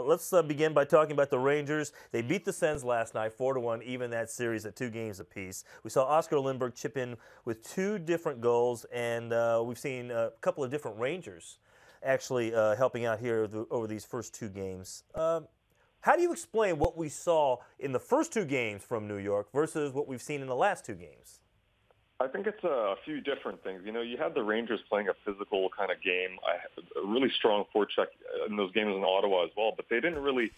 Let's begin by talking about the Rangers. They beat the Sens last night, 4-1, even that series at 2 games apiece. We saw Oscar Lindberg chip in with 2 different goals, and we've seen a couple of different Rangers actually helping out here over these first 2 games. How do you explain what we saw in the first 2 games from New York versus what we've seen in the last 2 games? I think it's a few different things. You know, you had the Rangers playing a physical kind of game, a really strong forecheck in those games in Ottawa as well, but they didn't really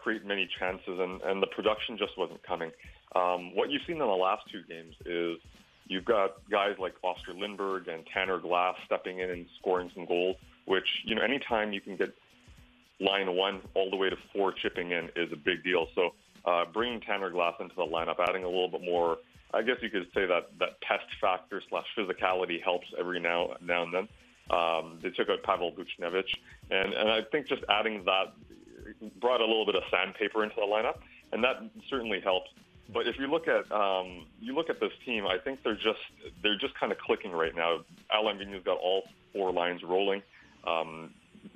create many chances, and the production just wasn't coming. What you've seen in the last 2 games is you've got guys like Oscar Lindberg and Tanner Glass stepping in and scoring some goals, which, you know, anytime you can get line 1 all the way to 4 chipping in is a big deal. So bringing Tanner Glass into the lineup, adding a little bit more, I guess you could say that test factor / physicality helps every now and then. They took out Pavel Buchnevich, and I think just adding that brought a little bit of sandpaper into the lineup, and that certainly helped. But if you look at this team, I think they're just kind of clicking right now. Alain Vigneault's got all 4 lines rolling.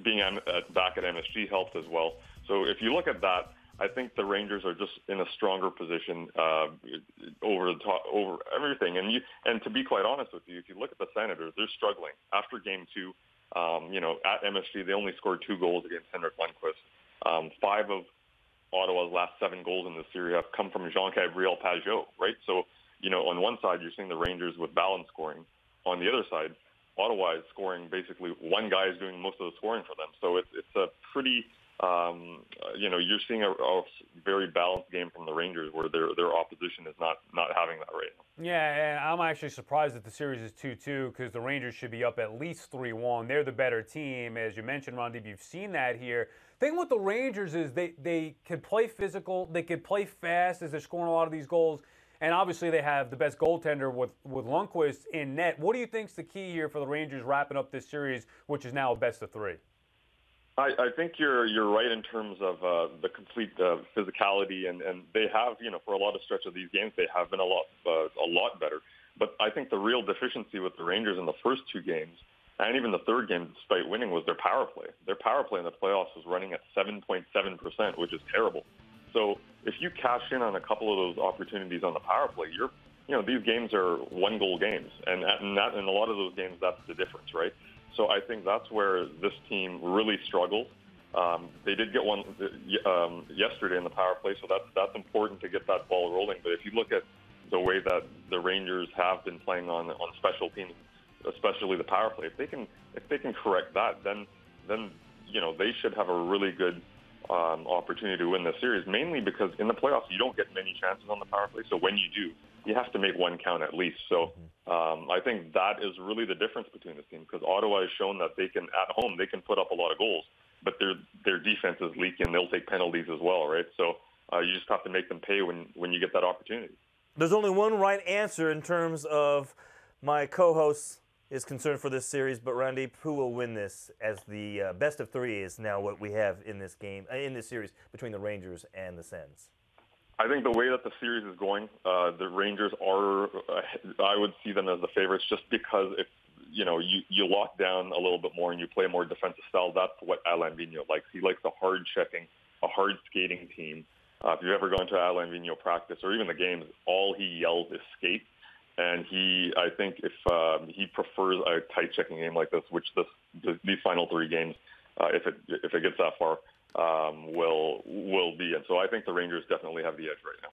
Being back at MSG helped as well. So if you look at that, I think the Rangers are just in a stronger position over everything. And to be quite honest with you, if you look at the Senators, they're struggling. After Game 2, at MSG, they only scored 2 goals against Henrik Lundqvist. 5 of Ottawa's last 7 goals in the series have come from Jean-Gabriel Pageau, right? So, you know, on one side, you're seeing the Rangers with balanced scoring. On the other side, Ottawa is scoring basically one guy is doing most of the scoring for them. So it's a pretty... you're seeing a very balanced game from the Rangers where their opposition is not having that right now. Yeah, and I'm actually surprised that the series is 2-2 because the Rangers should be up at least 3-1. They're the better team. As you mentioned, Randip, you've seen that here. The thing with the Rangers is they can play physical, they can play fast as they're scoring a lot of these goals, and obviously they have the best goaltender with Lundqvist in net. What do you think's the key here for the Rangers wrapping up this series, which is now a best of 3? I think you're right in terms of the complete physicality, and they have, you know, for a lot of stretch of these games, they have been a lot better. But I think the real deficiency with the Rangers in the first 2 games, and even the third game, despite winning, was their power play. Their power play in the playoffs was running at 7.7%, which is terrible. So if you cash in on a couple of those opportunities on the power play, these games are 1-goal games, and in a lot of those games, that's the difference, right? So I think that's where this team really struggled. They did get one yesterday in the power play, so that's important to get that ball rolling. But if you look at the way that the Rangers have been playing on special teams, especially the power play, if they can correct that, then they should have a really good opportunity to win the series. Mainly because in the playoffs you don't get many chances on the power play, so when you do, you have to make 1 count at least. So I think that is really the difference between this team, because Ottawa has shown that they can, at home, they can put up a lot of goals, but their defense is leaking. They'll take penalties as well, right? So you just have to make them pay when you get that opportunity. There's only one right answer in terms of my co-host is concerned for this series, but Randip, who will win this, as the best of 3 is now what we have in this game, in this series between the Rangers and the Sens? I think the way that the series is going, the Rangers are, I would see them as the favorites, just because if you lock down a little bit more and you play a more defensive style, that's what Alain Vigneault likes. He likes a hard checking, a hard skating team. If you've ever gone to Alain Vigneault practice or even the games, all he yells is skate. And I think if he prefers a tight checking game like this, which these final 3 games, if it gets that far, will be. And so I think the Rangers definitely have the edge right now.